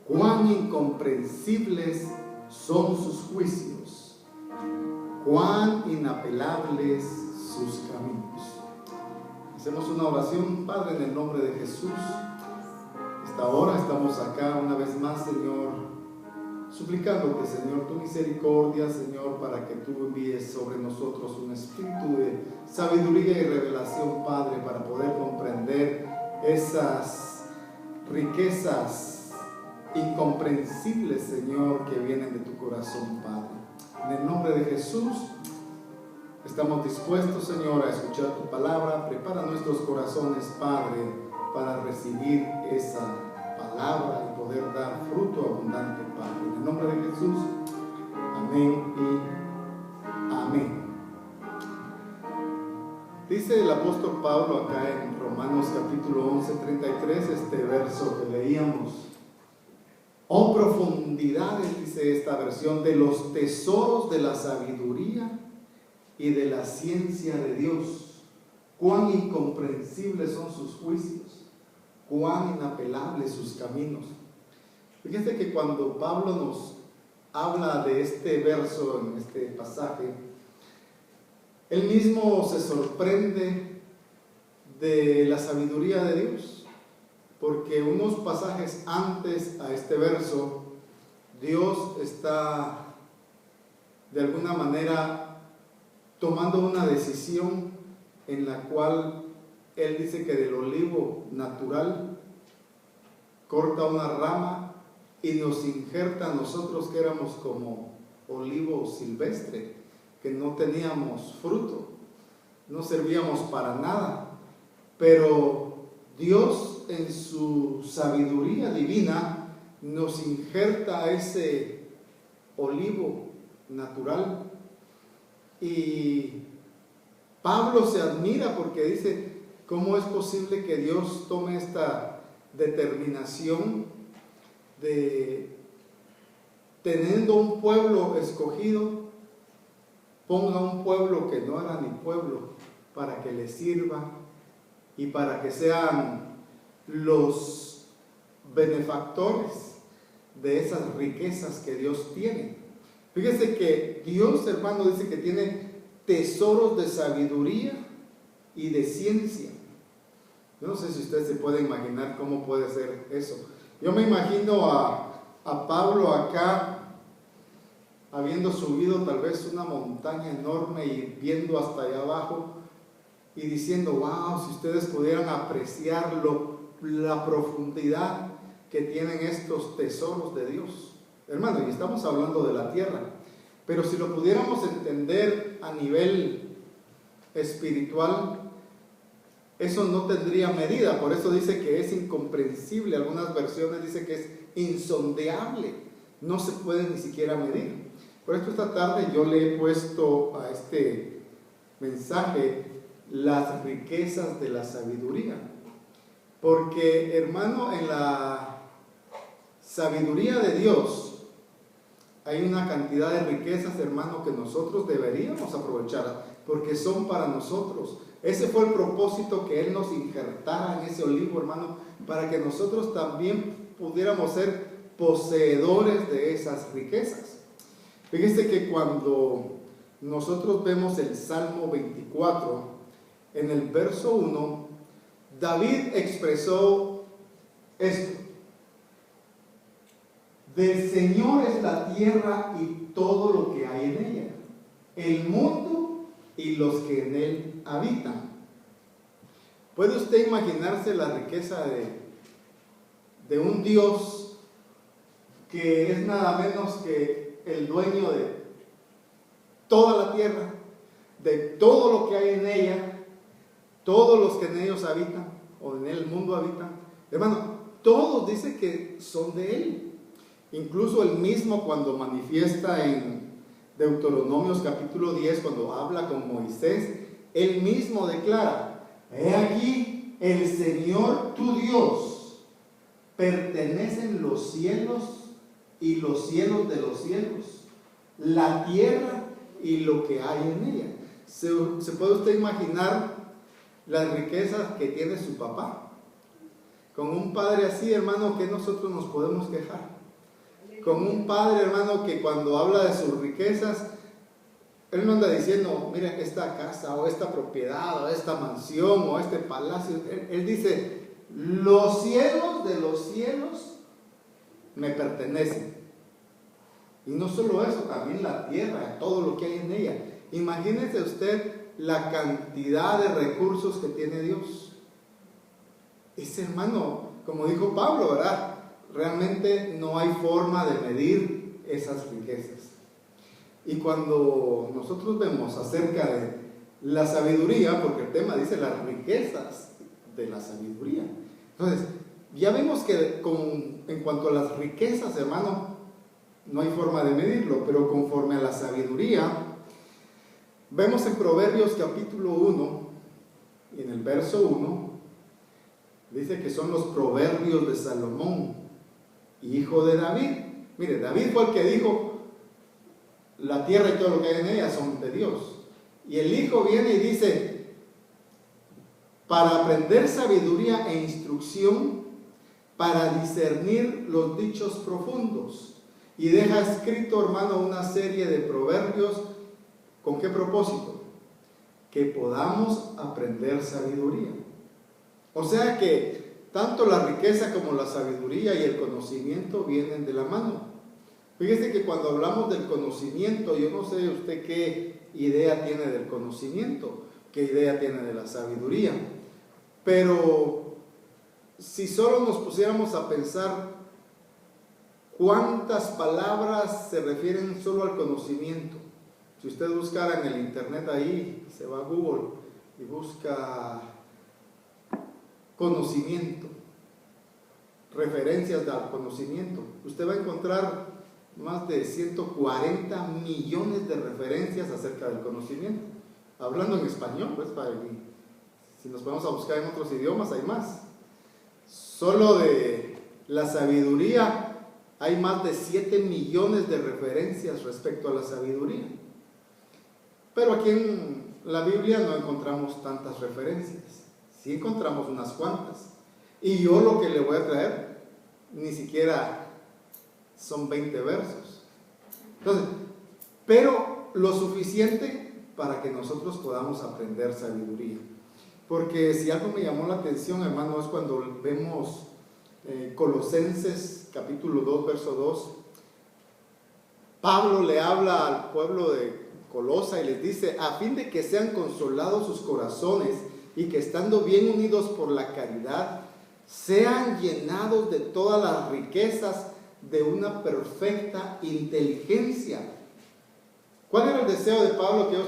Cuán incomprensibles son sus juicios, cuán inapelables sus caminos. Hacemos una oración, Padre, en el nombre de Jesús. Esta hora estamos acá una vez más, Señor, suplicándote, Señor, tu misericordia, Señor, para que tú envíes sobre nosotros un espíritu de sabiduría y revelación, Padre, para poder comprender esas riquezas incomprensibles, Señor, que vienen de tu corazón, Padre. En el nombre de Jesús estamos dispuestos, Señor, a escuchar tu palabra. Prepara nuestros corazones, Padre, para recibir esa palabra y poder dar fruto abundante, Padre. En el nombre de Jesús, amén y amén. Dice el apóstol Pablo acá en Romanos capítulo 11:33, este verso que leíamos: oh profundidades, dice esta versión, de los tesoros de la sabiduría y de la ciencia de Dios. Cuán incomprensibles son sus juicios, cuán inapelables sus caminos. Fíjense que cuando Pablo nos habla de este verso en este pasaje, él mismo se sorprende de la sabiduría de Dios, porque unos pasajes antes a este verso, Dios está de alguna manera tomando una decisión en la cual Él dice que del olivo natural corta una rama y nos injerta a nosotros que éramos como olivo silvestre, que no teníamos fruto, no servíamos para nada, pero Dios en su sabiduría divina nos injerta ese olivo natural. Y Pablo se admira porque dice: ¿cómo es posible que Dios tome esta determinación de, teniendo un pueblo escogido, ponga un pueblo que no era ni pueblo para que le sirva y para que sean los benefactores de esas riquezas que Dios tiene? Fíjese que Dios, hermano, dice que tiene tesoros de sabiduría y de ciencia. Yo no sé si usted se puede imaginar cómo puede ser eso. Yo me imagino a Pablo acá, habiendo subido tal vez una montaña enorme y viendo hasta allá abajo y diciendo: wow, si ustedes pudieran apreciar la profundidad que tienen estos tesoros de Dios. Hermano, y estamos hablando de la tierra, pero si lo pudiéramos entender a nivel espiritual, eso no tendría medida. Por eso dice que es incomprensible. Algunas versiones dicen que es insondeable, no se puede ni siquiera medir. Por esto esta tarde yo le he puesto a este mensaje las riquezas de la sabiduría, porque, hermano, en la sabiduría de Dios hay una cantidad de riquezas, hermano, que nosotros deberíamos aprovechar, porque son para nosotros. Ese fue el propósito, que Él nos injertara en ese olivo, hermano, para que nosotros también pudiéramos ser poseedores de esas riquezas. Fíjese que cuando nosotros vemos el Salmo 24, en el verso 1, David expresó esto: del Señor es la tierra y todo lo que hay en ella, el mundo y los que en él habitan. ¿Puede usted imaginarse la riqueza de un Dios que es nada menos que el dueño de toda la tierra, de todo lo que hay en ella, todos los que en ellos habitan o en el mundo habitan? Hermano, todos dicen que son de Él. Incluso Él mismo, cuando manifiesta en Deuteronomios capítulo 10, cuando habla con Moisés, Él mismo declara: he aquí, el Señor tu Dios, pertenecen los cielos y los cielos de los cielos, la tierra y lo que hay en ella. ¿Se puede usted imaginar las riquezas que tiene su papá? Con un padre así, hermano, que nosotros nos podemos quejar. Con un padre, hermano, que cuando habla de sus riquezas, él no anda diciendo, mira, esta casa, o esta propiedad, o esta mansión, o este palacio. Él dice, los cielos de los cielos me pertenecen. Y no solo eso, también la tierra, todo lo que hay en ella. Imagínese usted la cantidad de recursos que tiene Dios. Ese hermano, como dijo Pablo, ¿verdad? Realmente no hay forma de medir esas riquezas. Y cuando nosotros vemos acerca de la sabiduría, porque el tema dice las riquezas de la sabiduría. Entonces, ya vemos que en cuanto a las riquezas, hermano, no hay forma de medirlo, pero conforme a la sabiduría, vemos en Proverbios capítulo 1, y en el verso 1, dice que son los proverbios de Salomón, hijo de David. Mire, David fue el que dijo, la tierra y todo lo que hay en ella son de Dios. Y el hijo viene y dice, para aprender sabiduría e instrucción, para discernir los dichos profundos. Y deja escrito, hermano, una serie de proverbios. ¿Con qué propósito? Que podamos aprender sabiduría. O sea que tanto la riqueza como la sabiduría y el conocimiento vienen de la mano. Fíjese que cuando hablamos del conocimiento, yo no sé usted qué idea tiene del conocimiento, qué idea tiene de la sabiduría, pero si solo nos pusiéramos a pensar cuántas palabras se refieren solo al conocimiento. Si usted buscara en el internet ahí, se va a Google y busca conocimiento, referencias al conocimiento, usted va a encontrar más de 140 millones de referencias acerca del conocimiento. Hablando en español, pues, si nos vamos a buscar en otros idiomas, hay más. Solo de la sabiduría hay más de 7 millones de referencias respecto a la sabiduría. Pero aquí en la Biblia no encontramos tantas referencias. Sí encontramos unas cuantas. Y yo lo que le voy a traer, ni siquiera son 20 versos. Entonces, pero lo suficiente para que nosotros podamos aprender sabiduría. Porque si algo me llamó la atención, hermano, es cuando vemos Colosenses capítulo 2, verso 2. Pablo le habla al pueblo de Colosa y les dice, a fin de que sean consolados sus corazones y que estando bien unidos por la caridad, sean llenados de todas las riquezas de una perfecta inteligencia. ¿Cuál era el deseo de Pablo? Que ellos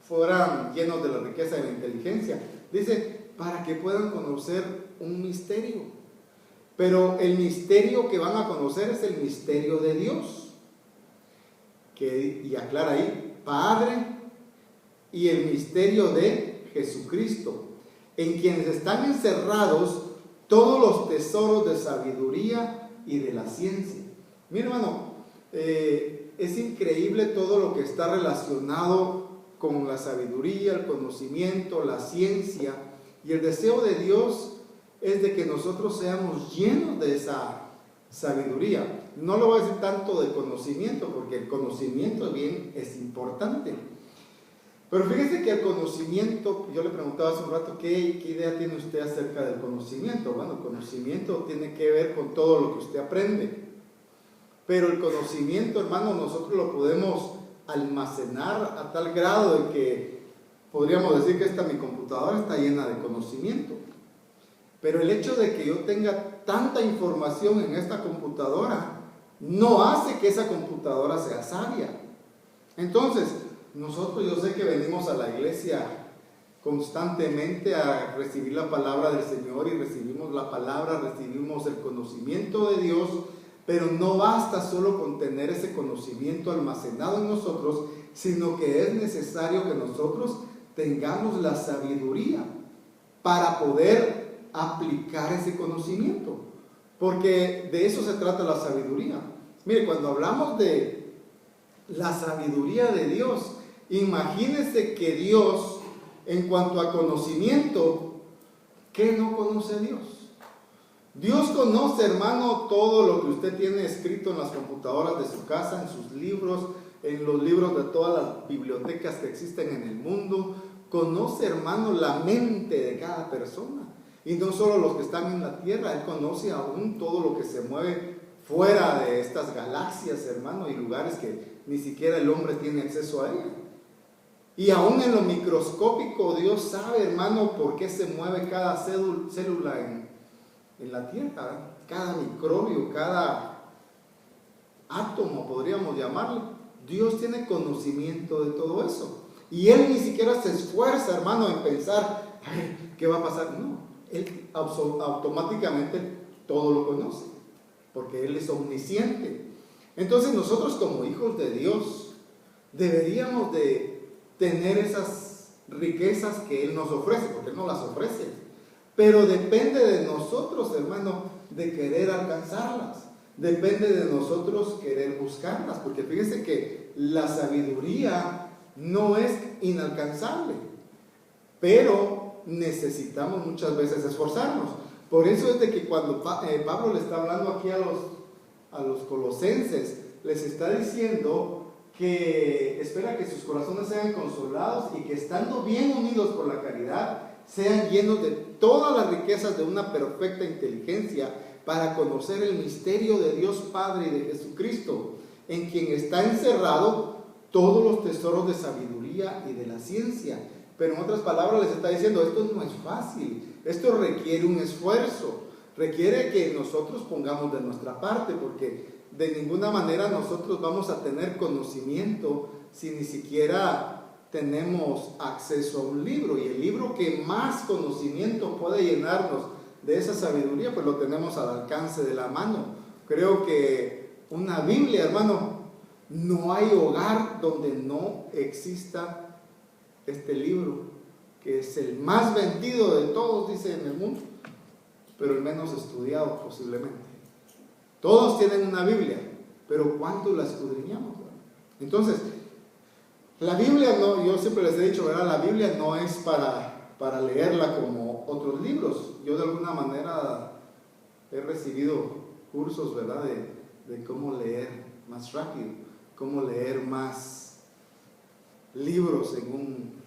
fueran llenos de la riqueza de la inteligencia. Dice, para que puedan conocer un misterio. Pero el misterio que van a conocer es el misterio de Dios. Y aclara ahí, Padre, y el misterio de Jesucristo, en quienes están encerrados todos los tesoros de sabiduría y de la ciencia. Mi hermano, es increíble todo lo que está relacionado con la sabiduría, el conocimiento, la ciencia, y el deseo de Dios es de que nosotros seamos llenos de esa sabiduría. No lo voy a decir tanto de conocimiento, porque el conocimiento bien es importante. Pero fíjese que el conocimiento, yo le preguntaba hace un rato, ¿qué idea tiene usted acerca del conocimiento? Bueno, el conocimiento tiene que ver con todo lo que usted aprende. Pero el conocimiento, hermano, nosotros lo podemos almacenar a tal grado de que podríamos decir que mi computadora está llena de conocimiento. Pero el hecho de que yo tenga tanta información en esta computadora no hace que esa computadora sea sabia. Entonces, nosotros, yo sé que venimos a la iglesia constantemente a recibir la palabra del Señor y recibimos la palabra, recibimos el conocimiento de Dios, pero no basta solo con tener ese conocimiento almacenado en nosotros, sino que es necesario que nosotros tengamos la sabiduría para poder aplicar ese conocimiento, porque de eso se trata la sabiduría. Mire, cuando hablamos de la sabiduría de Dios, imagínese que Dios, en cuanto a conocimiento, ¿qué no conoce Dios? Dios conoce, hermano, todo lo que usted tiene escrito en las computadoras de su casa, en sus libros, en los libros de todas las bibliotecas que existen en el mundo. Conoce, hermano, la mente de cada persona. Y no solo los que están en la tierra, Él conoce aún todo lo que se mueve fuera de estas galaxias, hermano, y lugares que ni siquiera el hombre tiene acceso a ella. Y aún en lo microscópico, Dios sabe, hermano, por qué se mueve cada célula en la tierra, cada microbio, cada átomo, podríamos llamarle. Dios tiene conocimiento de todo eso. Y Él ni siquiera se esfuerza, hermano, en pensar, ay, ¿qué va a pasar? No, Él automáticamente todo lo conoce, porque Él es omnisciente. Entonces nosotros como hijos de Dios deberíamos de tener esas riquezas que Él nos ofrece, porque Él nos las ofrece. Pero depende de nosotros, hermano, de querer alcanzarlas. Depende de nosotros querer buscarlas, porque fíjense que la sabiduría no es inalcanzable, pero necesitamos muchas veces esforzarnos. Por eso es de que cuando Pablo le está hablando aquí a los colosenses, les está diciendo que espera que sus corazones sean consolados y que estando bien unidos por la caridad, sean llenos de todas las riquezas de una perfecta inteligencia para conocer el misterio de Dios Padre y de Jesucristo, en quien está encerrado todos los tesoros de sabiduría y de la ciencia. Pero en otras palabras les está diciendo, esto no es fácil, esto requiere un esfuerzo, requiere que nosotros pongamos de nuestra parte, porque de ninguna manera nosotros vamos a tener conocimiento si ni siquiera tenemos acceso a un libro. Y el libro que más conocimiento puede llenarnos de esa sabiduría, pues lo tenemos al alcance de la mano. Creo que una Biblia, hermano, no hay hogar donde no exista este libro, que es el más vendido de todos, dice, en el mundo, pero el menos estudiado posiblemente. Todos tienen una Biblia, pero ¿cuánto la escudriñamos? Entonces, la Biblia no, yo siempre les he dicho, ¿verdad? La Biblia no es para leerla como otros libros. Yo de alguna manera he recibido cursos, ¿verdad? De cómo leer más rápido, cómo leer más libros en un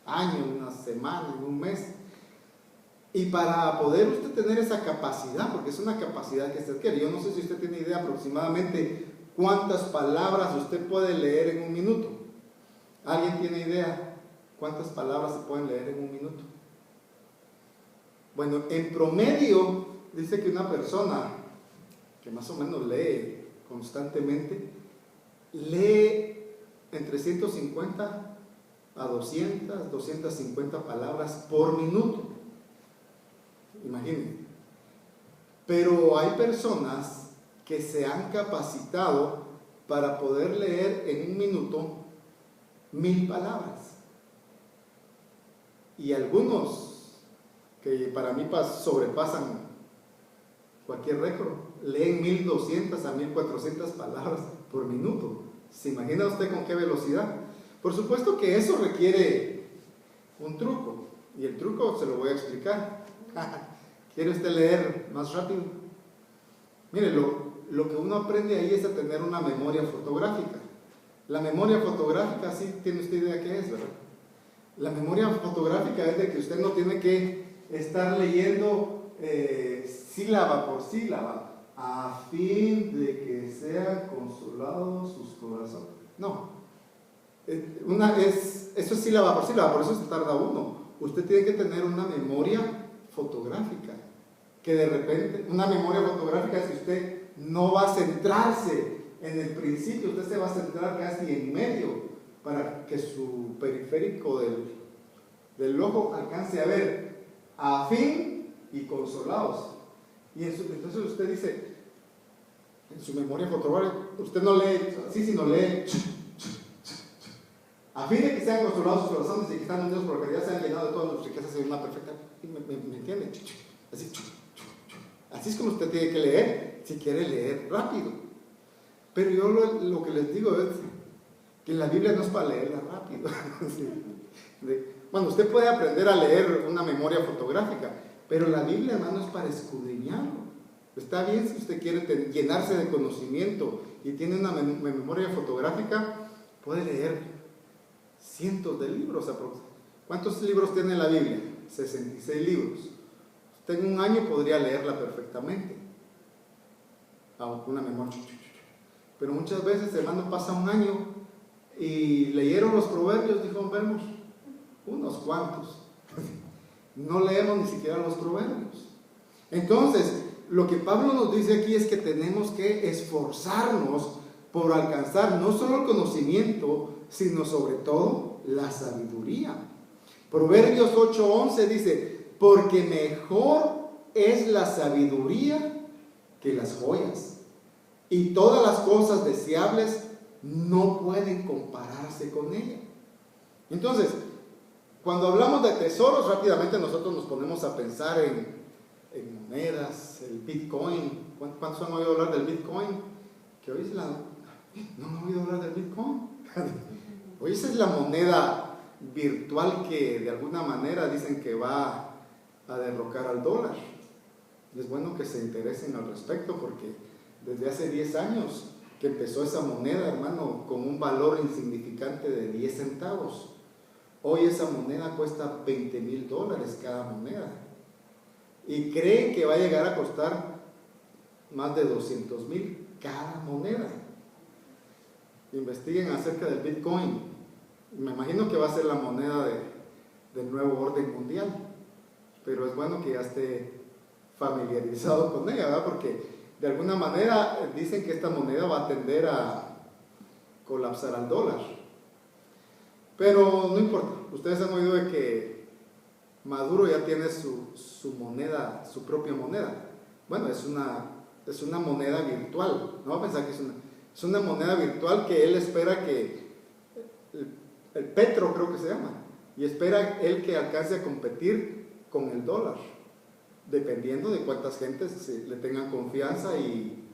año, en una semana, en un mes. Y para poder usted tener esa capacidad, porque es una capacidad que usted quiere, yo no sé si usted tiene idea aproximadamente cuántas palabras usted puede leer en un minuto. ¿Alguien tiene idea cuántas palabras se pueden leer en un minuto? Bueno, en promedio dice que una persona que más o menos lee constantemente, lee entre 150 a 200, 250 palabras por minuto. Imagínense. Pero hay personas que se han capacitado para poder leer en un minuto 1000 palabras. Y algunos que para mí sobrepasan cualquier récord, leen 1200 a 1400 palabras por minuto. ¿Se imagina usted con qué velocidad? Por supuesto que eso requiere un truco, y el truco se lo voy a explicar. ¿Quiere usted leer más rápido? Mire, lo que uno aprende ahí es a tener una memoria fotográfica. La memoria fotográfica, sí tiene usted idea qué es, ¿verdad? La memoria fotográfica es de que usted no tiene que estar leyendo sílaba por sílaba a fin de que sean consolados sus corazones. No. Eso es sílaba por sílaba, por eso se tarda uno. Usted tiene que tener una memoria fotográfica, que de repente, una memoria fotográfica, si usted no va a centrarse en el principio, usted se va a centrar casi en medio, para que su periférico del ojo alcance a ver a fin y consolados. Y entonces usted dice, en su memoria fotográfica, usted no lee así, sino lee a fin de que sean consolados sus corazones y que están unidos por la caridad, sean llenados de todas las riquezas en una perfecta. ¿Me entiende? Así es como usted tiene que leer, si quiere leer rápido. Pero yo lo que les digo es que la Biblia no es para leerla rápido. Bueno, usted puede aprender a leer una memoria fotográfica, Pero la Biblia, hermano, es para escudriñarlo. Está bien si usted quiere llenarse de conocimiento y tiene una memoria fotográfica, puede leer cientos de libros. ¿Cuántos libros tiene la Biblia? 66 libros. Usted en un año podría leerla perfectamente. Una memoria. Pero muchas veces, hermano, pasa un año y leyeron los proverbios, dijo, vemos unos cuantos. No leemos ni siquiera los proverbios. Entonces, lo que Pablo nos dice aquí es que tenemos que esforzarnos por alcanzar no solo el conocimiento, sino sobre todo la sabiduría. Proverbios 8:11 dice, porque mejor es la sabiduría que las joyas, y todas las cosas deseables no pueden compararse con ella. Entonces, cuando hablamos de tesoros, rápidamente nosotros nos ponemos a pensar en monedas, el Bitcoin. ¿Cuántos han oído hablar del Bitcoin? Que hoy es no han oído hablar del Bitcoin. Hoy esa es la moneda virtual que de alguna manera dicen que va a derrocar al dólar. Y es bueno que se interesen al respecto, porque desde hace 10 años que empezó esa moneda, hermano, con un valor insignificante de 10 centavos. Hoy esa moneda cuesta $20,000 cada moneda. Y creen que va a llegar a costar más de 200,000 cada moneda. Investiguen acerca del Bitcoin. Me imagino que va a ser la moneda del nuevo orden mundial. Pero es bueno que ya esté familiarizado con ella, ¿verdad? Porque de alguna manera dicen que esta moneda va a tender a colapsar al dólar. Pero no importa. Ustedes han oído de que Maduro ya tiene su moneda, su propia moneda. Bueno, es una moneda virtual. No va a pensar que es una moneda virtual que él espera que, el Petro creo que se llama, y espera él que alcance a competir con el dólar, dependiendo de cuántas gentes le tengan confianza y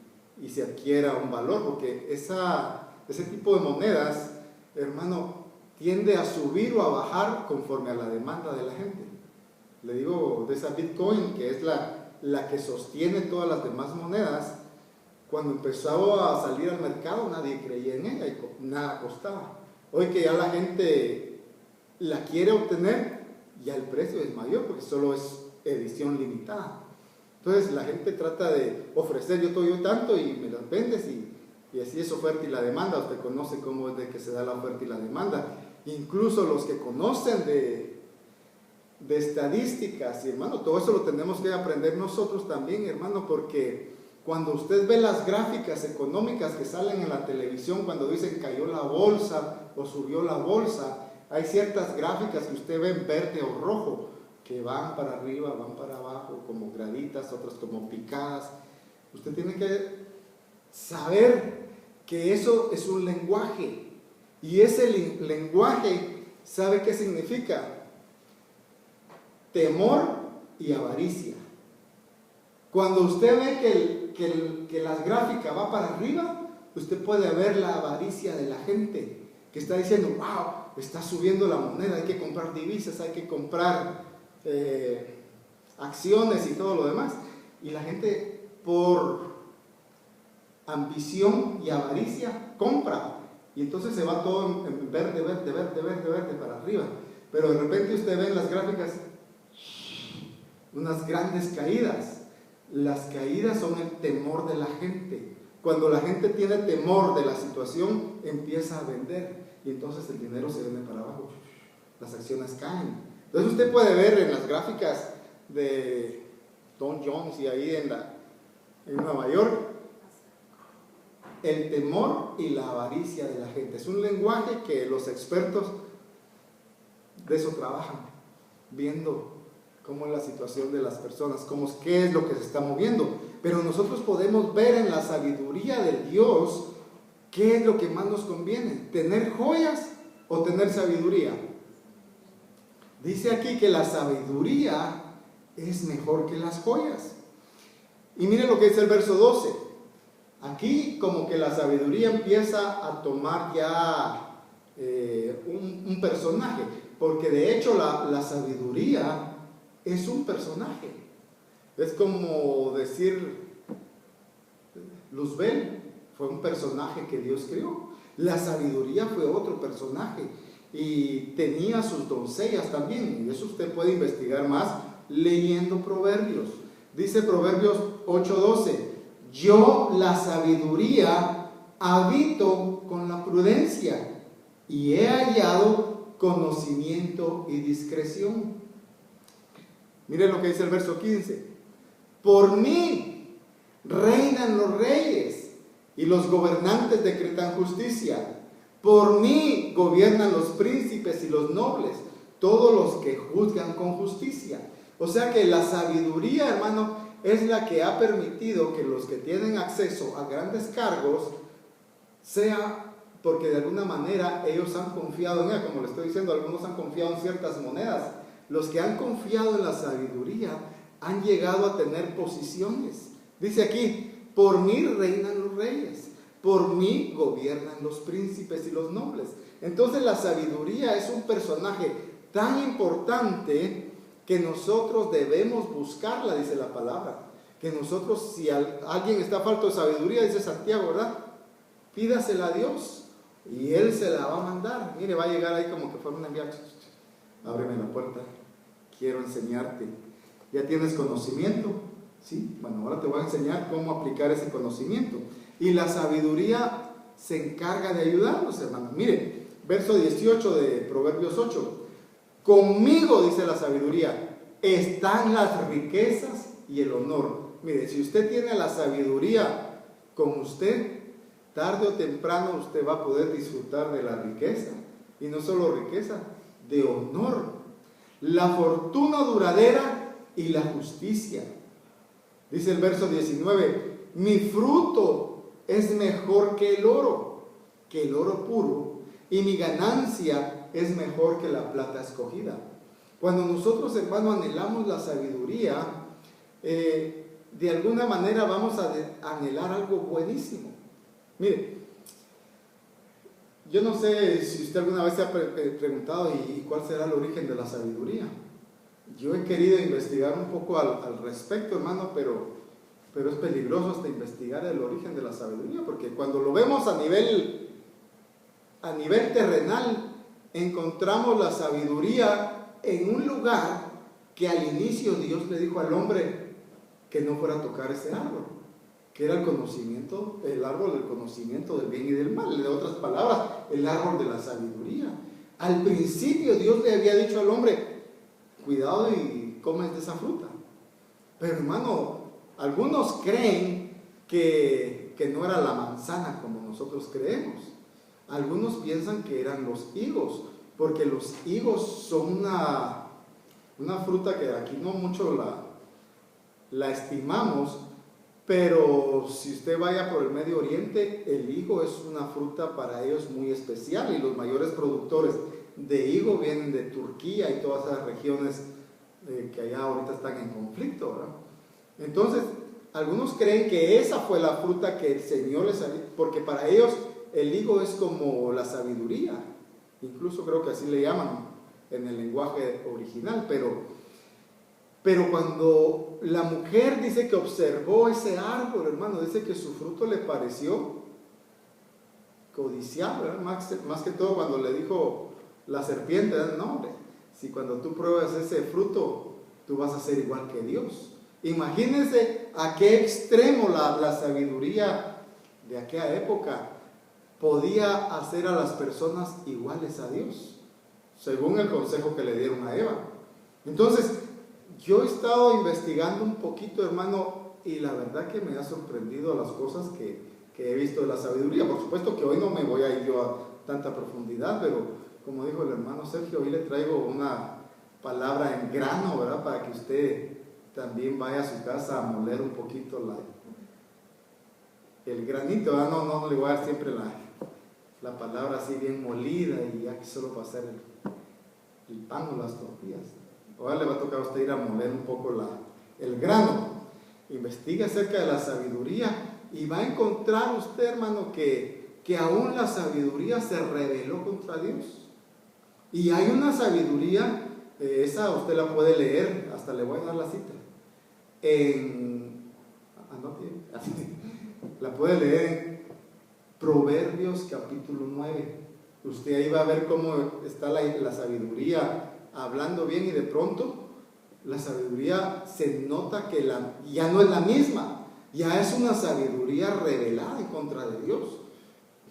se adquiera un valor, porque ese tipo de monedas, hermano, tiende a subir o a bajar conforme a la demanda de la gente. Le digo de esa Bitcoin, que es la que sostiene todas las demás monedas. Cuando empezó a salir al mercado, nadie creía en ella y nada costaba. Hoy que ya la gente la quiere obtener, ya el precio es mayor porque solo es edición limitada. Entonces la gente trata de ofrecer, yo te doy tanto y me las vendes, y así es oferta y la demanda. Usted conoce cómo es de que se da la oferta y la demanda. Incluso los que conocen de estadísticas, y hermano, todo eso lo tenemos que aprender nosotros también, hermano, porque cuando usted ve las gráficas económicas que salen en la televisión, cuando dicen cayó la bolsa o subió la bolsa, hay ciertas gráficas que usted ve en verde o rojo, que van para arriba, van para abajo, como graditas, otras como picadas. Usted tiene que saber que eso es un lenguaje, y ese lenguaje, ¿sabe qué significa? Temor y avaricia. Cuando usted ve que la gráfica va para arriba, usted puede ver la avaricia de la gente que está diciendo, wow, está subiendo la moneda, hay que comprar divisas, hay que comprar acciones y todo lo demás. Y la gente, por ambición y avaricia, compra, y entonces se va todo en verde para arriba. Pero de repente usted ve en las gráficas unas grandes caídas. Las caídas son el temor de la gente. Cuando la gente tiene temor de la situación, empieza a vender, y entonces el dinero se vende para abajo, las acciones caen. Entonces usted puede ver en las gráficas de Dow Jones y ahí en Nueva York, el temor y la avaricia de la gente. Es un lenguaje que los expertos de eso trabajan, viendo cómo es la situación de las personas, qué es lo que se está moviendo. Pero nosotros podemos ver en la sabiduría de Dios qué es lo que más nos conviene, tener joyas o tener sabiduría. Dice aquí que la sabiduría es mejor que las joyas. Y miren lo que dice el verso 12. Aquí como que la sabiduría empieza a tomar ya un personaje, porque de hecho la sabiduría es un personaje. Es como decir, Luzbel fue un personaje que Dios creó. La sabiduría fue otro personaje y tenía sus doncellas también. Y eso usted puede investigar más leyendo Proverbios. Dice Proverbios 8:12, yo la sabiduría habito con la prudencia y he hallado conocimiento y discreción. Mire lo que dice el verso 15. Por mí reinan los reyes y los gobernantes decretan justicia. Por mí gobiernan los príncipes y los nobles, todos los que juzgan con justicia. O sea que la sabiduría, hermano, es la que ha permitido que los que tienen acceso a grandes cargos sea porque de alguna manera ellos han confiado en ella. Como le estoy diciendo, algunos han confiado en ciertas monedas. Los que han confiado en la sabiduría han llegado a tener posiciones. Dice aquí, por mí reinan los reyes, por mí gobiernan los príncipes y los nobles. Entonces la sabiduría es un personaje tan importante que nosotros debemos buscarla, dice la palabra. Que nosotros, si alguien está falto de sabiduría, dice Santiago, ¿verdad? Pídasela a Dios y Él se la va a mandar. Mire, va a llegar ahí como que fuera un enviado. Ábreme la puerta, quiero enseñarte. ¿Ya tienes conocimiento? Sí, bueno, ahora te voy a enseñar cómo aplicar ese conocimiento. Y la sabiduría se encarga de ayudarnos, hermanos. Mire, verso 18 de Proverbios 8. Conmigo, dice la sabiduría, están las riquezas y el honor. Mire, si usted tiene la sabiduría con usted, tarde o temprano usted va a poder disfrutar de la riqueza. Y no solo riqueza, de honor. La fortuna duradera y la justicia. Dice el verso 19, mi fruto es mejor que el oro puro, y mi ganancia es mejor que la plata escogida. Cuando nosotros, hermano, anhelamos la sabiduría, de alguna manera vamos a anhelar algo buenísimo. Mire, yo no sé si usted alguna vez se ha preguntado ¿y cuál será el origen de la sabiduría? Yo he querido investigar un poco al respecto, hermano, pero es peligroso hasta investigar el origen de la sabiduría, porque cuando lo vemos a nivel terrenal, encontramos la sabiduría en un lugar que al inicio Dios le dijo al hombre que no fuera a tocar ese árbol, que era el árbol del conocimiento del bien y del mal. De otras palabras, el árbol de la sabiduría. Al principio Dios le había dicho al hombre, cuidado y comes de esa fruta. Pero hermano, algunos creen que no era la manzana como nosotros creemos. Algunos piensan que eran los higos, porque los higos son una fruta que aquí no mucho la estimamos, pero si usted vaya por el Medio Oriente, el higo es una fruta para ellos muy especial y los mayores productores de higo vienen de Turquía y todas esas regiones que allá ahorita están en conflicto, ¿verdad? Entonces, algunos creen que esa fue la fruta que el Señor les había, porque para ellos el higo es como la sabiduría, incluso creo que así le llaman en el lenguaje original, pero cuando la mujer dice que observó ese árbol, hermano, dice que su fruto le pareció codiciable, ¿verdad? Más que todo cuando le dijo la serpiente, no, hombre, si cuando tú pruebas ese fruto, tú vas a ser igual que Dios. Imagínense a qué extremo la sabiduría de aquella época podía hacer a las personas iguales a Dios, según el consejo que le dieron a Eva. Entonces, yo he estado investigando un poquito, hermano, y la verdad que me ha sorprendido las cosas que he visto de la sabiduría. Por supuesto que hoy no me voy a ir yo a tanta profundidad, pero como dijo el hermano Sergio, hoy le traigo una palabra en grano, ¿verdad? Para que usted también vaya a su casa a moler un poquito el granito, ¿verdad? No le voy a dar siempre la palabra así bien molida y ya que solo para hacer el pan o las tortillas. Ahora le va a tocar a usted ir a moler un poco el grano. Investigue acerca de la sabiduría y va a encontrar usted, hermano, que aún la sabiduría se rebeló contra Dios. Y hay una sabiduría, esa usted la puede leer, hasta le voy a dar la cita, la puede leer en Proverbios capítulo 9. Usted ahí va a ver cómo está la sabiduría hablando bien, y de pronto la sabiduría se nota que ya no es la misma, ya es una sabiduría revelada en contra de Dios.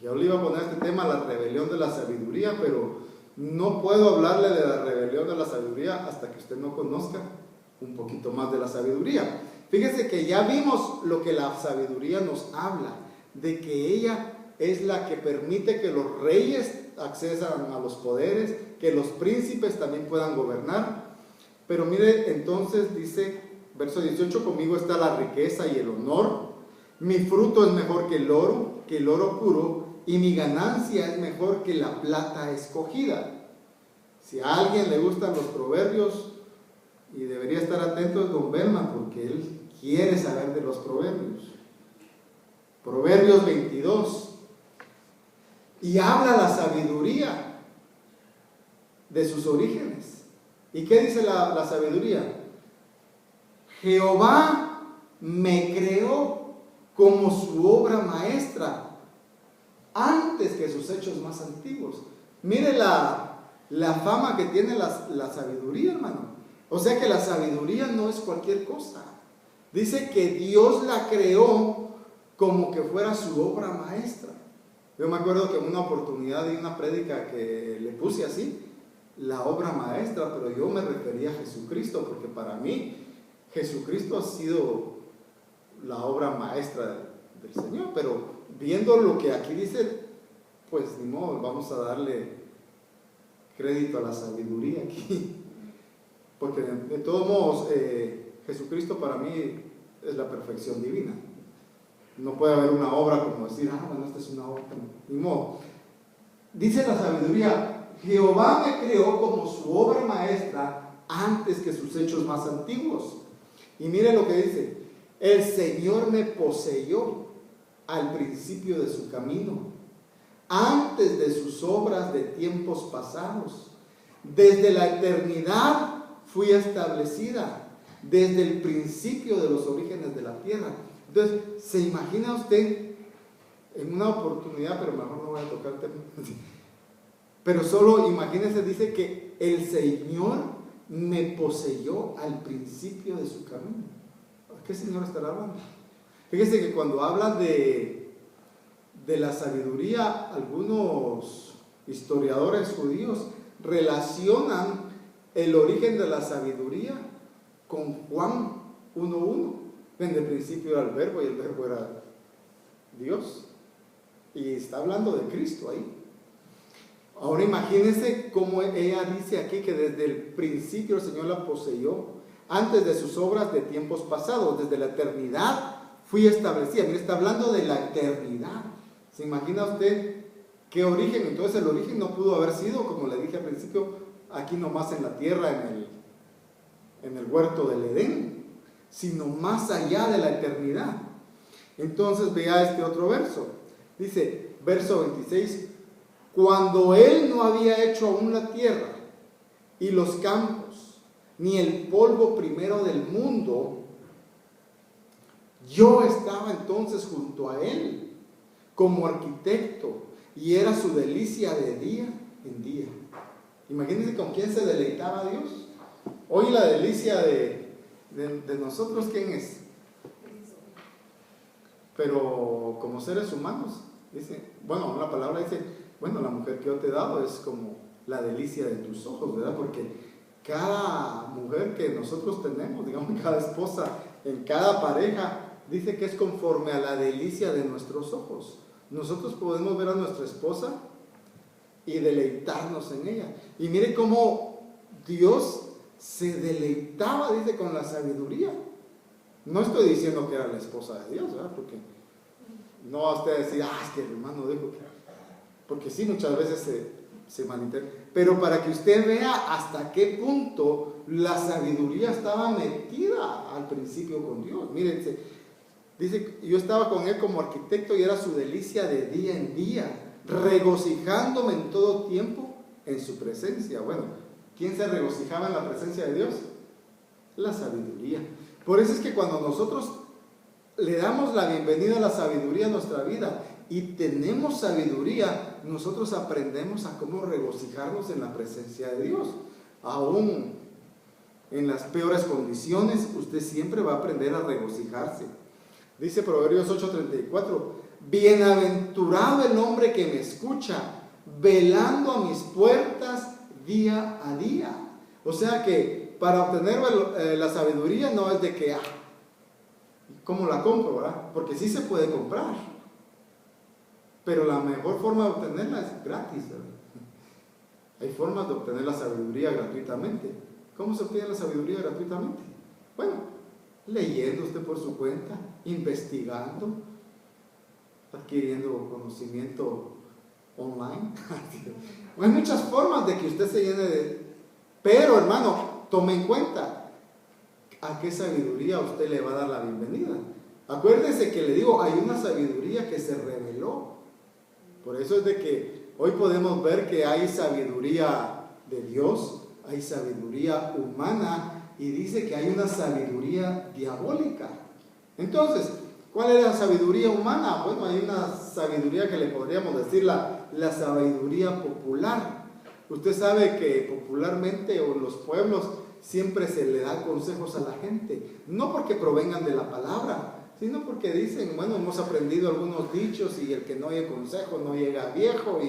Yo le iba a poner este tema, la rebelión de la sabiduría, pero no puedo hablarle de la rebelión de la sabiduría hasta que usted no conozca un poquito más de la sabiduría. Fíjese que ya vimos lo que la sabiduría nos habla, de que ella es la que permite que los reyes accedan a los poderes, que los príncipes también puedan gobernar. Pero mire, entonces dice, verso 18, conmigo está la riqueza y el honor, mi fruto es mejor que el oro puro, y mi ganancia es mejor que la plata escogida. Si a alguien le gustan los proverbios, y debería estar atento, es don Belman, porque él quiere saber de los proverbios. Proverbios 22. Y habla la sabiduría de sus orígenes. ¿Y qué dice la sabiduría? Jehová me creó como su obra maestra antes que sus hechos más antiguos. Mire la fama que tiene la sabiduría, hermano. O sea que la sabiduría no es cualquier cosa. Dice que Dios la creó como que fuera su obra maestra. Yo me acuerdo que en una oportunidad di una prédica que le puse así, la obra maestra, pero yo me refería a Jesucristo, porque para mí Jesucristo ha sido la obra maestra del Señor. Pero viendo lo que aquí dice, pues ni modo, vamos a darle crédito a la sabiduría aquí, porque de todos modos Jesucristo para mí es la perfección divina. No puede haber una obra como decir, bueno, esta es una obra, ni modo. Dice la sabiduría, Jehová me creó como su obra maestra antes que sus hechos más antiguos. Y mire lo que dice, el Señor me poseyó al principio de su camino, antes de sus obras de tiempos pasados. Desde la eternidad fui establecida, desde el principio de los orígenes de la tierra. Entonces, ¿se imagina usted en una oportunidad, pero mejor no voy a tocar el tema, pero solo imagínese, dice que el Señor me poseyó al principio de su camino? ¿A qué Señor estará hablando? Fíjese que cuando habla de la sabiduría, algunos historiadores judíos relacionan el origen de la sabiduría con Juan 1:1. En el principio era el verbo y el verbo era Dios. Y está hablando de Cristo ahí. Ahora imagínense cómo ella dice aquí que desde el principio el Señor la poseyó, antes de sus obras de tiempos pasados, desde la eternidad fui establecida. Mire, está hablando de la eternidad. ¿Se imagina usted qué origen? Entonces el origen no pudo haber sido, como le dije al principio, aquí nomás en la tierra, en el huerto del Edén, sino más allá de la eternidad. Entonces vea este otro verso. Dice, verso 26, cuando Él no había hecho aún la tierra y los campos, ni el polvo primero del mundo, yo estaba entonces junto a Él como arquitecto, y era su delicia de día en día. Imagínense con quién se deleitaba Dios. Hoy la delicia de nosotros, ¿quién es? Pero como seres humanos, dice, bueno, la palabra dice, bueno, la mujer que yo te he dado es como la delicia de tus ojos, ¿verdad? Porque cada mujer que nosotros tenemos, digamos, cada esposa, en cada pareja, dice que es conforme a la delicia de nuestros ojos. Nosotros podemos ver a nuestra esposa y deleitarnos en ella. Y mire cómo Dios se deleitaba, dice, con la sabiduría. No estoy diciendo que era la esposa de Dios, ¿verdad? Porque no va a usted decir, es que el hermano dijo que... Porque sí, muchas veces se malinterpreta. Pero para que usted vea hasta qué punto la sabiduría estaba metida al principio con Dios. Mírense, dice, yo estaba con Él como arquitecto y era su delicia de día en día, regocijándome en todo tiempo en su presencia. Bueno, ¿quién se regocijaba en la presencia de Dios? La sabiduría. Por eso es que cuando nosotros le damos la bienvenida a la sabiduría a nuestra vida y tenemos sabiduría, nosotros aprendemos a cómo regocijarnos en la presencia de Dios. Aún en las peores condiciones, usted siempre va a aprender a regocijarse. Dice Proverbios 8:34, bienaventurado el hombre que me escucha, velando a mis puertas día a día. O sea que para obtener la sabiduría no es de que, ¿cómo la compro, verdad? Porque sí se puede comprar, pero la mejor forma de obtenerla es gratis, ¿verdad? Hay formas de obtener la sabiduría gratuitamente. ¿Cómo se obtiene la sabiduría gratuitamente? Bueno, leyendo usted por su cuenta, investigando, adquiriendo conocimiento online. Hay muchas formas de que usted se llene de... Pero, hermano, tome en cuenta a qué sabiduría usted le va a dar la bienvenida. Acuérdese que le digo, hay una sabiduría que se reveló. Por eso es de que hoy podemos ver que hay sabiduría de Dios, hay sabiduría humana y dice que hay una sabiduría diabólica. Entonces, ¿cuál es la sabiduría humana? Bueno, hay una sabiduría que le podríamos decir la sabiduría popular. Usted sabe que popularmente o en los pueblos siempre se le da consejos a la gente, no porque provengan de la palabra, sino porque dicen, bueno, hemos aprendido algunos dichos y el que no oye consejo no llega viejo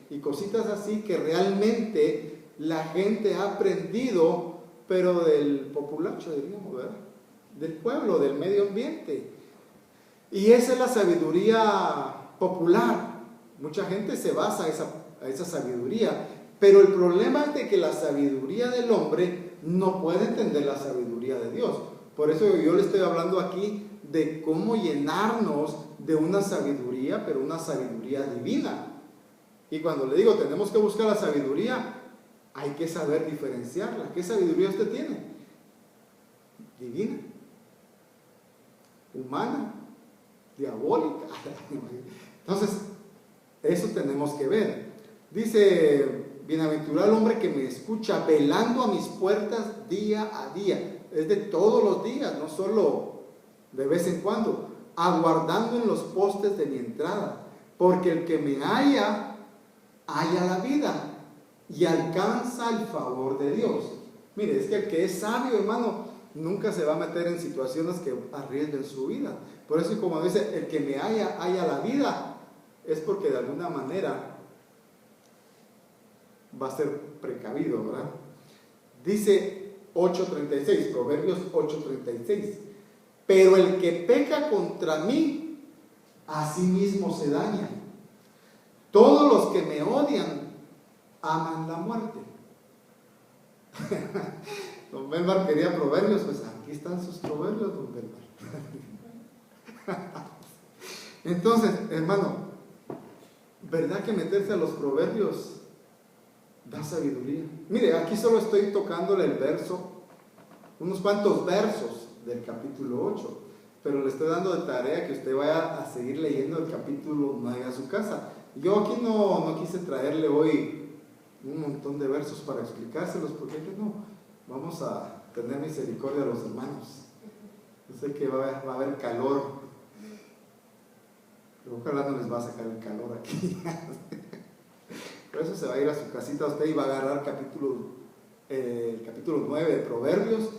y cositas así que realmente la gente ha aprendido, pero del populacho, diríamos, ¿verdad? Del pueblo, del medio ambiente. Y esa es la sabiduría popular. Mucha gente se basa a esa sabiduría, pero el problema es de que la sabiduría del hombre no puede entender la sabiduría de Dios. Por eso yo le estoy hablando aquí de cómo llenarnos de una sabiduría, pero una sabiduría divina. Y cuando le digo tenemos que buscar la sabiduría, hay que saber diferenciarla. ¿Qué sabiduría usted tiene? Divina, humana, diabólica. Entonces, eso tenemos que ver. Dice, bienaventurado el hombre que me escucha, velando a mis puertas día a día. Es de todos los días, no solo de vez en cuando. Aguardando en los postes de mi entrada. Porque el que me halla, halla la vida y alcanza el favor de Dios. Mire, es que el que es sabio, hermano, nunca se va a meter en situaciones que arriesguen su vida. Por eso, como dice, el que me halla, halla la vida, es porque de alguna manera va a ser precavido, ¿verdad? Dice 8:36, Proverbios 8:36, pero el que peca contra mí, a sí mismo se daña. Todos los que me odian aman la muerte. Don Belmar quería proverbios, pues aquí están sus proverbios, don Belmar. Entonces, hermano, ¿verdad que meterse a los proverbios da sabiduría? Mire, aquí solo estoy tocándole el verso, unos cuantos versos del capítulo 8, pero le estoy dando de tarea que usted vaya a seguir leyendo el capítulo 9 a su casa. Yo aquí no quise traerle hoy un montón de versos para explicárselos, porque no, vamos a tener misericordia de los hermanos. Yo sé que va a haber calor, pero ojalá no les va a sacar el calor aquí. Por eso se va a ir a su casita usted y va a agarrar el capítulo 9 de Proverbios,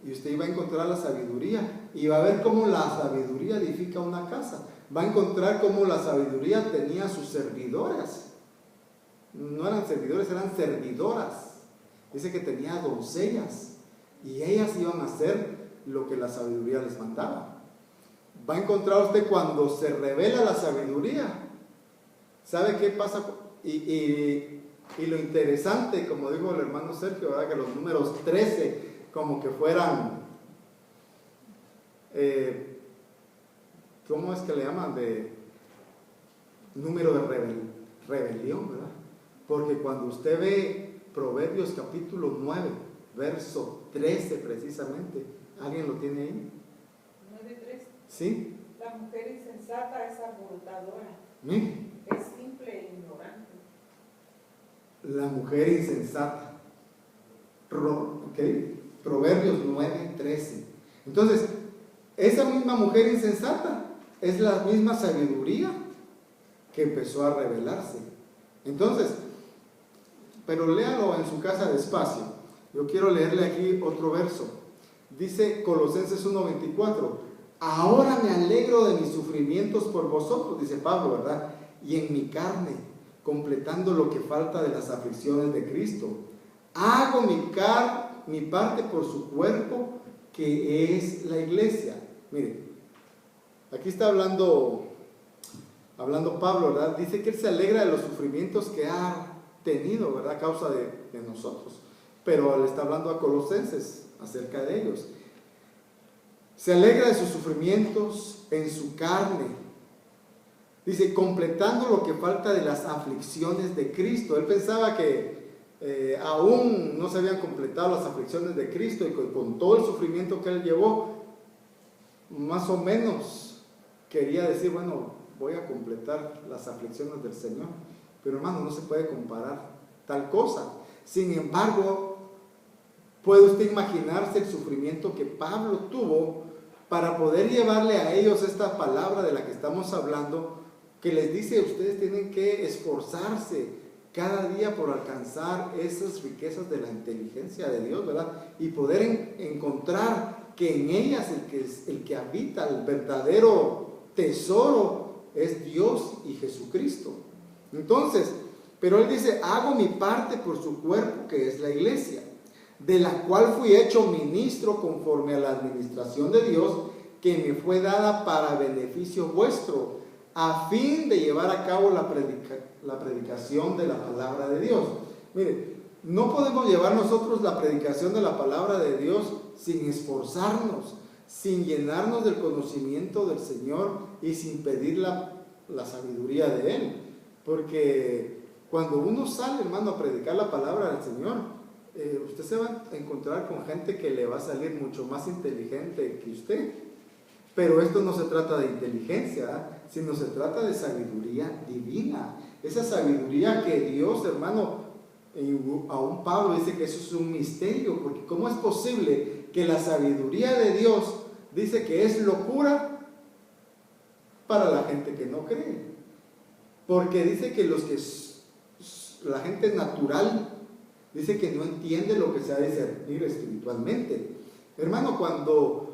y usted va a encontrar la sabiduría y va a ver cómo la sabiduría edifica una casa. Va a encontrar cómo la sabiduría tenía sus servidoras. No eran servidores, eran servidoras. Dice que tenía doncellas y ellas iban a hacer lo que la sabiduría les mandaba. Va a encontrar usted cuando se revela la sabiduría. ¿Sabe qué pasa? Y lo interesante, como dijo el hermano Sergio, ¿verdad? Que los números 13 como que fueran, ¿cómo es que le llaman? De número de rebelión, ¿verdad? Porque cuando usted ve Proverbios capítulo 9, verso 13 precisamente, ¿alguien lo tiene ahí? 9:13. ¿Sí? La mujer insensata es alborotadora. ¿Sí? Es simple e ignorante. La mujer insensata. ¿Ok? Proverbios 9:13. Entonces, esa misma mujer insensata es la misma sabiduría que empezó a revelarse. Entonces, pero léalo en su casa despacio. Yo quiero leerle aquí otro verso. Dice Colosenses 1:24: ahora me alegro de mis sufrimientos por vosotros, dice Pablo, ¿verdad? Y en mi carne, completando lo que falta de las aflicciones de Cristo, hago mi parte por su cuerpo, que es la iglesia. Mire, aquí está hablando Pablo, ¿verdad? Dice que él se alegra de los sufrimientos que ha tenido, ¿verdad? A causa de nosotros. Pero él está hablando a Colosenses acerca de ellos. Se alegra de sus sufrimientos en su carne. Dice, completando lo que falta de las aflicciones de Cristo. Él pensaba que aún no se habían completado las aflicciones de Cristo, y con todo el sufrimiento que él llevó, más o menos quería decir, bueno, voy a completar las aflicciones del Señor. Pero hermano, no se puede comparar tal cosa. Sin embargo, ¿puede usted imaginarse el sufrimiento que Pablo tuvo para poder llevarle a ellos esta palabra de la que estamos hablando, que les dice: ustedes tienen que esforzarse cada día por alcanzar esas riquezas de la inteligencia de Dios, ¿verdad? Y poder encontrar que en ellas el que habita el verdadero tesoro es Dios y Jesucristo. Entonces, pero él dice: hago mi parte por su cuerpo, que es la iglesia, de la cual fui hecho ministro conforme a la administración de Dios, que me fue dada para beneficio vuestro, a fin de llevar a cabo la predicación de la palabra de Dios. Mire, no podemos llevar nosotros la predicación de la palabra de Dios sin esforzarnos, sin llenarnos del conocimiento del Señor y sin pedir la sabiduría de Él. Porque cuando uno sale, hermano, a predicar la palabra del Señor, usted se va a encontrar con gente que le va a salir mucho más inteligente que usted. Pero esto no se trata de inteligencia, sino se trata de sabiduría divina. Esa sabiduría que Dios, hermano, aún Pablo dice que eso es un misterio, porque ¿cómo es posible que la sabiduría de Dios dice que es locura para la gente que no cree? Porque dice que la gente natural dice que no entiende lo que se ha de discernir espiritualmente. Hermano, cuando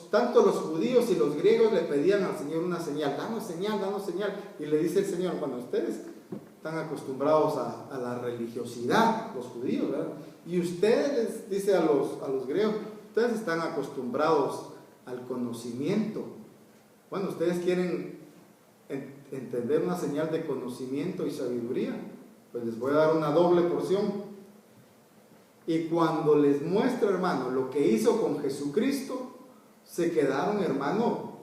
tanto los judíos y los griegos le pedían al Señor una señal, danos señal, y le dice el Señor: cuando ustedes están acostumbrados a la religiosidad, los judíos, ¿verdad? Y ustedes, dice a los griegos, ustedes están acostumbrados al conocimiento. Bueno, ustedes quieren entender una señal de conocimiento y sabiduría, pues les voy a dar una doble porción. Y cuando les muestra, hermano, lo que hizo con Jesucristo, se quedaron, hermano,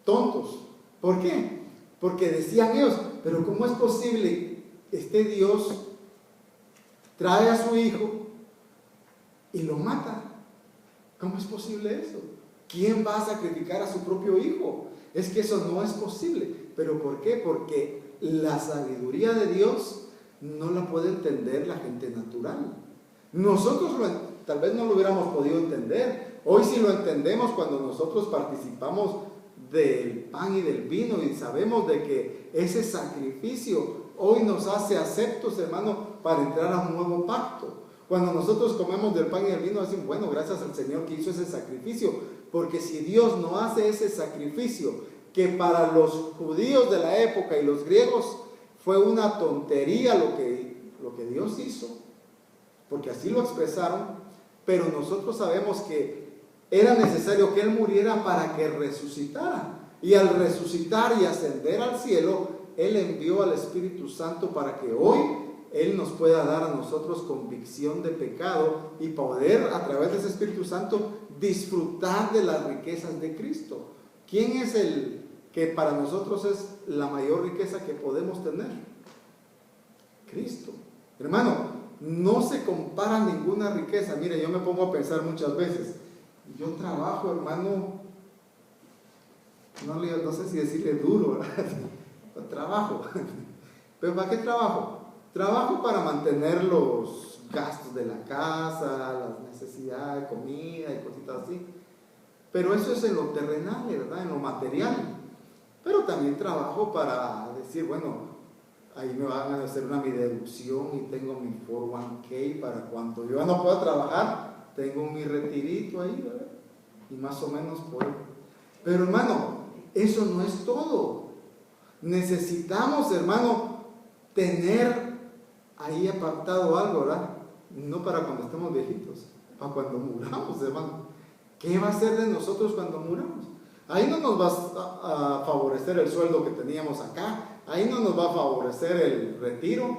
tontos. ¿Por qué? Porque decían ellos: pero ¿cómo es posible? Este Dios trae a su hijo y lo mata. ¿Cómo es posible eso? ¿Quién va a sacrificar a su propio hijo? Es que eso no es posible. ¿Pero por qué? Porque la sabiduría de Dios no la puede entender la gente natural. Nosotros tal vez no lo hubiéramos podido entender. Hoy sí lo entendemos cuando nosotros participamos del pan y del vino y sabemos de que ese sacrificio hoy nos hace aceptos, hermano, para entrar a un nuevo pacto. Cuando nosotros comemos del pan y del vino, decimos: bueno, gracias al Señor que hizo ese sacrificio, porque si Dios no hace ese sacrificio, que para los judíos de la época y los griegos fue una tontería lo que Dios hizo, porque así lo expresaron, pero nosotros sabemos que era necesario que Él muriera para que resucitara, y al resucitar y ascender al cielo, Él envió al Espíritu Santo para que hoy Él nos pueda dar a nosotros convicción de pecado y poder, a través de ese Espíritu Santo, disfrutar de las riquezas de Cristo. ¿Quién es el que para nosotros es la mayor riqueza que podemos tener? Cristo. Hermano, no se compara ninguna riqueza. Mire, yo me pongo a pensar muchas veces. Yo trabajo, hermano, no sé si decirle duro, ¿verdad? Trabajo. ¿Pero para qué trabajo? Trabajo para mantener los gastos de la casa, las necesidades, comida y cositas así. Pero eso es en lo terrenal, ¿verdad? En lo material. Pero también trabajo para decir, bueno, ahí me van a hacer mi deducción y tengo mi 401k para cuando yo ya no pueda trabajar, tengo mi retirito ahí, ¿verdad? Y más o menos puedo. Pero hermano, eso no es todo. Necesitamos, hermano, tener ahí apartado algo, ¿verdad? No para cuando estemos viejitos, para cuando muramos, hermano. ¿Qué va a ser de nosotros cuando muramos? Ahí no nos va a favorecer el sueldo que teníamos acá, ahí no nos va a favorecer el retiro,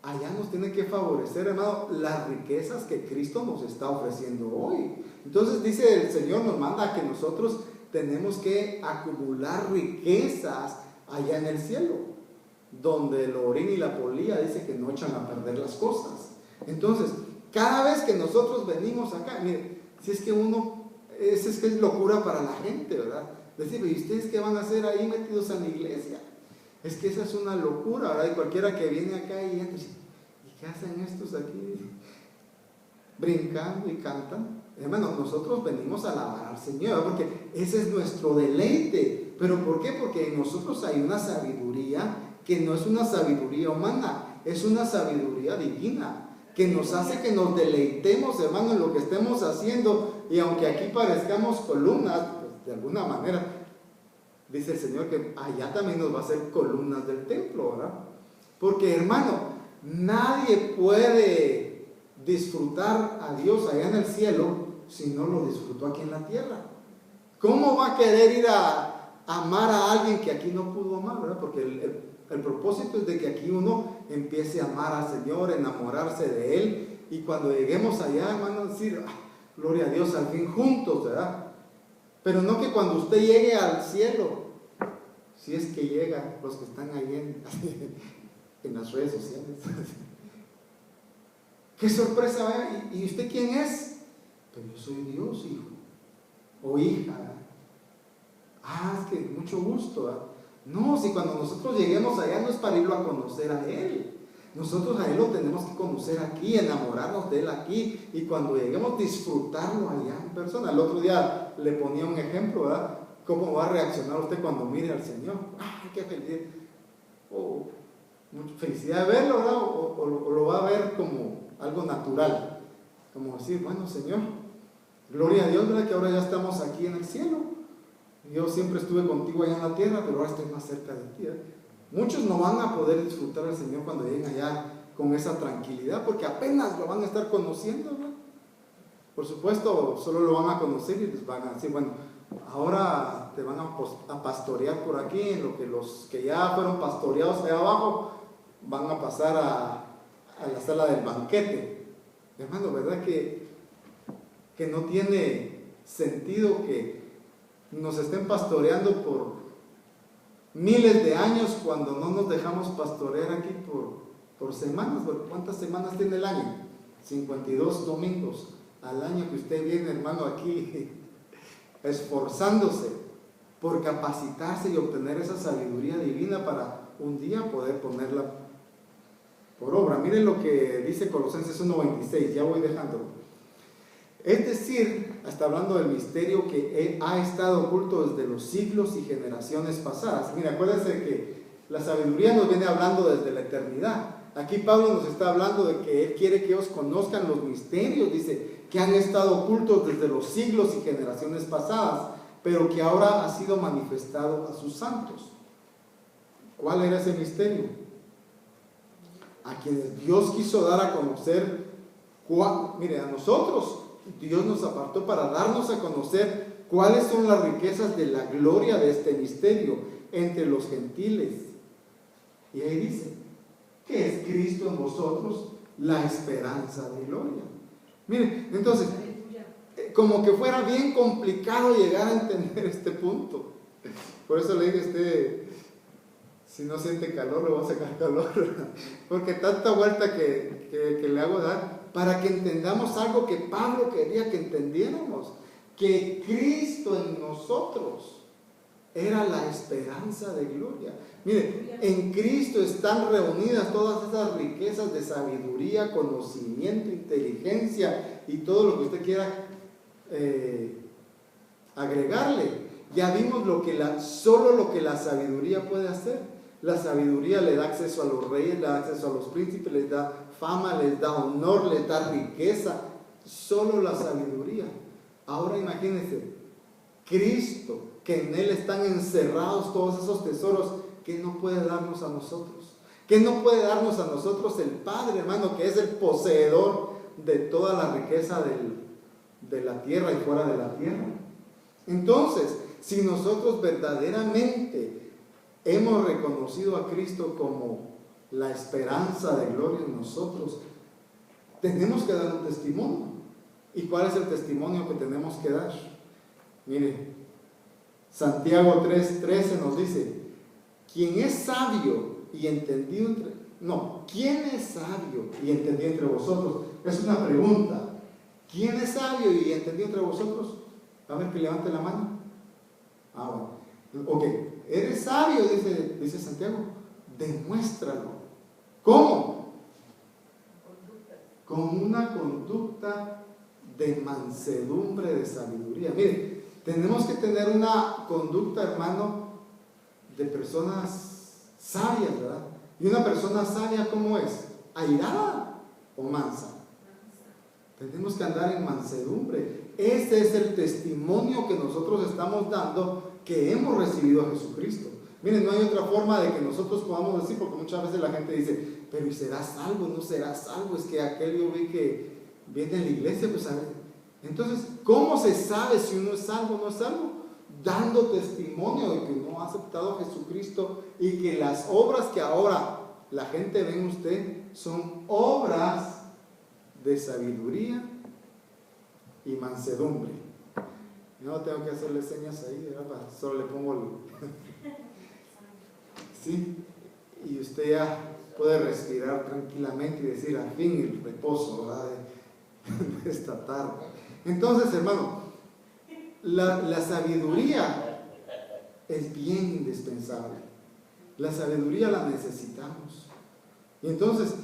allá nos tiene que favorecer, hermano, las riquezas que Cristo nos está ofreciendo hoy. Entonces dice el Señor, nos manda a que nosotros tenemos que acumular riquezas allá en el cielo, donde el orín y la polilla dice que no echan a perder las cosas. Entonces, cada vez que nosotros venimos acá, mire, si es que uno, es que es locura para la gente, ¿verdad? Decir, ¿y ustedes qué van a hacer ahí metidos en la iglesia? Es que esa es una locura, ¿verdad? Y cualquiera que viene acá y entra, ¿y qué hacen estos aquí? Brincando y cantan. Hermano, nosotros venimos a alabar al Señor, porque ese es nuestro deleite. ¿Pero por qué? Porque en nosotros hay una sabiduría que no es una sabiduría humana, es una sabiduría divina, que nos hace que nos deleitemos, hermano, en lo que estemos haciendo. Y aunque aquí parezcamos columnas, pues, de alguna manera, dice el Señor que allá también nos va a hacer columnas del templo, ¿verdad? Porque, hermano, nadie puede disfrutar a Dios allá en el cielo si no lo disfrutó aquí en la tierra. ¿Cómo va a querer ir a amar a alguien que aquí no pudo amar, ¿verdad? Porque el propósito es de que aquí uno empiece a amar al Señor, enamorarse de Él, y cuando lleguemos allá, hermano, decir, gloria a Dios, al fin juntos, ¿verdad? Pero no que cuando usted llegue al cielo, si es que llega, los que están ahí en las redes sociales, qué sorpresa, ¿verdad? ¿Y usted quién es? Pero yo soy Dios, hijo o hija. Es que mucho gusto, ¿verdad? No, si cuando nosotros lleguemos allá no es para irlo a conocer a Él. Nosotros a Él lo tenemos que conocer aquí, enamorarnos de Él aquí, y cuando lleguemos disfrutarlo allá en persona. El otro día le ponía un ejemplo, ¿verdad? ¿Cómo va a reaccionar usted cuando mire al Señor? ¡Ay, qué felicidad! Mucha felicidad de verlo, ¿verdad? O lo va a ver como algo natural. Como decir, bueno, Señor, gloria a Dios, ¿verdad? Que ahora ya estamos aquí en el cielo. Yo siempre estuve contigo allá en la tierra, pero ahora estoy más cerca de ti, ¿eh? Muchos no van a poder disfrutar al Señor cuando lleguen allá con esa tranquilidad, porque apenas lo van a estar conociendo, ¿no? Por supuesto, solo lo van a conocer y les van a decir, bueno, ahora te van a pastorear por aquí, en lo que los que ya fueron pastoreados allá abajo van a pasar a la sala del banquete. Hermano, ¿verdad que no tiene sentido que nos estén pastoreando por miles de años cuando no nos dejamos pastorear aquí por semanas? ¿Cuántas semanas tiene el año? 52 domingos al año que usted viene, hermano, aquí esforzándose por capacitarse y obtener esa sabiduría divina para un día poder ponerla por obra. Miren lo que dice Colosenses 1:26, ya voy dejándolo. Es decir, está hablando del misterio que ha estado oculto desde los siglos y generaciones pasadas. Mira, acuérdense que la sabiduría nos viene hablando desde la eternidad. Aquí Pablo nos está hablando de que Él quiere que ellos conozcan los misterios, dice, que han estado ocultos desde los siglos y generaciones pasadas, pero que ahora ha sido manifestado a sus santos. ¿Cuál era ese misterio? A quienes Dios quiso dar a conocer. Mire, a nosotros Dios nos apartó para darnos a conocer cuáles son las riquezas de la gloria de este misterio entre los gentiles. Y ahí dice que es Cristo en vosotros, la esperanza de gloria. Miren, entonces, como que fuera bien complicado llegar a entender este punto. Por eso le digo a usted, si no siente calor, le voy a sacar calor. Porque tanta vuelta que le hago dar, para que entendamos algo que Pablo quería que entendiéramos, que Cristo en nosotros era la esperanza de gloria. Mire, en Cristo están reunidas todas esas riquezas de sabiduría, conocimiento, inteligencia y todo lo que usted quiera agregarle. Ya vimos solo lo que la sabiduría puede hacer. La sabiduría le da acceso a los reyes, le da acceso a los príncipes, les da fama, les da honor, les da riqueza. Solo la sabiduría. Ahora imagínense, Cristo, que en Él están encerrados todos esos tesoros, ¿qué no puede darnos a nosotros? ¿Qué no puede darnos a nosotros el Padre, hermano, que es el poseedor de toda la riqueza de la tierra y fuera de la tierra? Entonces, si nosotros verdaderamente hemos reconocido a Cristo como la esperanza de gloria en nosotros, tenemos que dar un testimonio. ¿Y cuál es el testimonio que tenemos que dar? Mire, Santiago 3:13 nos dice: ¿quién es sabio y entendido ¿quién es sabio y entendido entre vosotros? Es una pregunta. ¿Quién es sabio y entendido entre vosotros? A ver, que levante la mano. Bueno. Ok. ¿Eres sabio? Dice Santiago. Demuéstralo. ¿Cómo? Con una conducta de mansedumbre, de sabiduría. Mire, tenemos que tener una conducta, hermano, de personas sabias, ¿verdad? Y una persona sabia, ¿cómo es? ¿Airada o mansa? Tenemos que andar en mansedumbre. Este es el testimonio que nosotros estamos dando, que hemos recibido a Jesucristo. Miren, no hay otra forma de que nosotros podamos decir, porque muchas veces la gente dice: pero ¿y será salvo? ¿No será salvo? Es que aquel yo vi que viene a la iglesia, pues a ver. Entonces, ¿cómo se sabe si uno es salvo o no es salvo? Dando testimonio de que uno ha aceptado a Jesucristo y que las obras que ahora la gente ve en usted son obras de sabiduría y mansedumbre. No tengo que hacerle señas ahí, ¿verdad? Solo le pongo ¿sí? Y usted ya puede respirar tranquilamente y decir: al fin el reposo, ¿verdad? De esta tarde. Entonces, hermano, la sabiduría es bien indispensable. La sabiduría la necesitamos. Y entonces,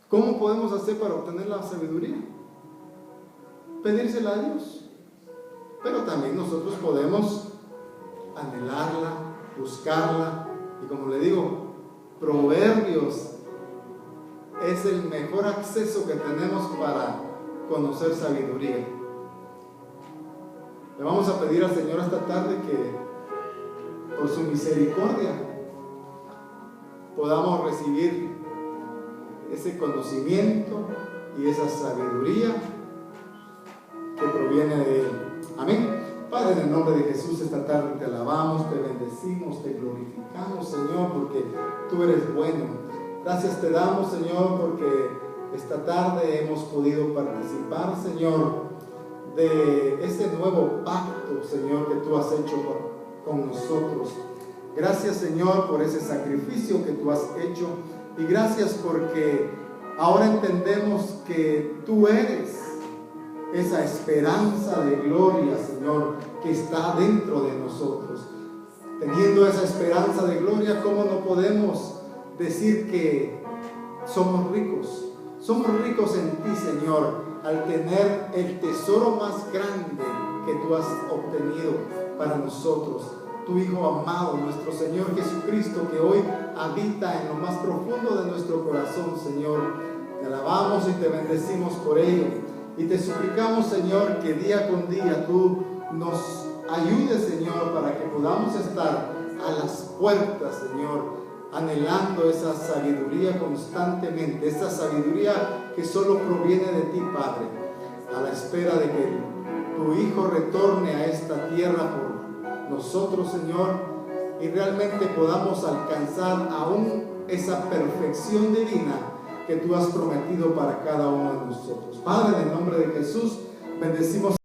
¿cómo podemos hacer para obtener la sabiduría? Pedírsela a Dios. Pero también nosotros podemos anhelarla, buscarla. Y como le digo, Proverbios es el mejor acceso que tenemos para conocer sabiduría. Le vamos a pedir al Señor esta tarde que por su misericordia podamos recibir ese conocimiento y esa sabiduría que proviene de Él. Amén. Padre, en el nombre de Jesús, esta tarde te alabamos, te bendecimos, te glorificamos, Señor, porque tú eres bueno. Gracias te damos, Señor, porque esta tarde hemos podido participar, Señor, de ese nuevo pacto, Señor, que tú has hecho con nosotros. Gracias, Señor, por ese sacrificio que tú has hecho, y gracias porque ahora entendemos que tú eres esa esperanza de gloria, Señor, que está dentro de nosotros. Teniendo esa esperanza de gloria, ¿cómo no podemos decir que somos ricos? Somos ricos en ti, Señor, al tener el tesoro más grande que tú has obtenido para nosotros, tu Hijo amado, nuestro Señor Jesucristo, que hoy habita en lo más profundo de nuestro corazón, Señor. Te alabamos y te bendecimos por ello. Y te suplicamos, Señor, que día con día tú nos ayudes, Señor, para que podamos estar a las puertas, Señor, anhelando esa sabiduría constantemente, esa sabiduría que solo proviene de ti, Padre, a la espera de que tu Hijo retorne a esta tierra por nosotros, Señor, y realmente podamos alcanzar aún esa perfección divina que tú has prometido para cada uno de nosotros. Padre, en el nombre de Jesús, bendecimos